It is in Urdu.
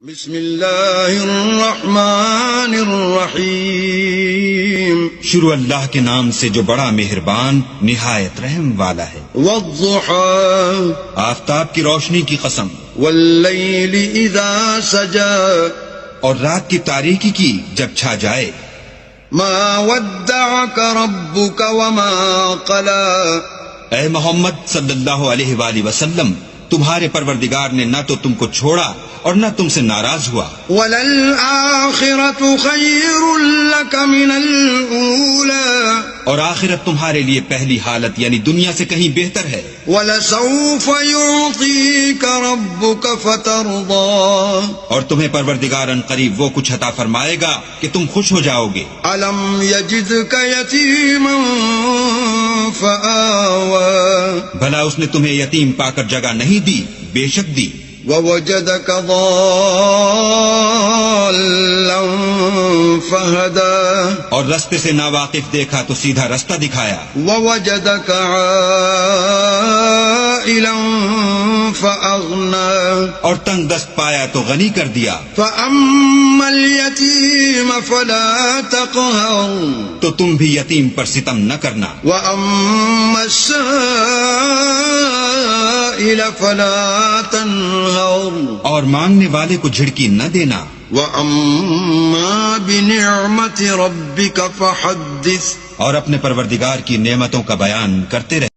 بسم اللہ الرحمن الرحیم، شروع اللہ کے نام سے جو بڑا مہربان نہایت رحم والا ہے۔ والضحى آفتاب کی روشنی کی قسم، واللیل اذا سجى اور رات کی تاریکی کی جب چھا جائے۔ ما ودعك ربك وما قلى، اے محمد صلی اللہ علیہ وآلہ وسلم، تمہارے پروردگار نے نہ تو تم کو چھوڑا اور نہ تم سے ناراض ہوا۔ وَلَلْآخِرَةُ خَيْرٌ لَكَ مِنَ الْأُولَى، اور آخرت تمہارے لیے پہلی حالت یعنی دنیا سے کہیں بہتر ہے۔ وَلَسَوْفَ يُعْطِيكَ رَبُّكَ فَتَرْضَى، اور تمہیں پروردگار ان قریب وہ کچھ عطا فرمائے گا کہ تم خوش ہو جاؤ گے۔ أَلَمْ يَجِدْكَ يَتِيمًا فَآوَى، بھلا اس نے تمہیں یتیم پا کر جگہ نہیں دی؟ بے شک دی۔ وَوَجَدَكَ ضَالًّا فَهَدَى، اور رستے سے ناواقف دیکھا تو سیدھا رستہ دکھایا۔ وَوَجَدَكَ عَائِلًا فَأَغْنَى، اور تنگ دست پایا تو غنی کر دیا۔ فَأَمَّا الْيَتِيمَ فَلَا تَقْهَرْ، تو تم بھی یتیم پر ستم نہ کرنا۔ وَأَمَّا السَّائِلَ فَلَا تَنْهَرْ، اور مانگنے والے کو جھڑکی نہ دینا۔ وَأَمَّا بِنِعْمَةِ رَبِّكَ فَحَدِّثْ، اور اپنے پروردگار کی نعمتوں کا بیان کرتے رہے۔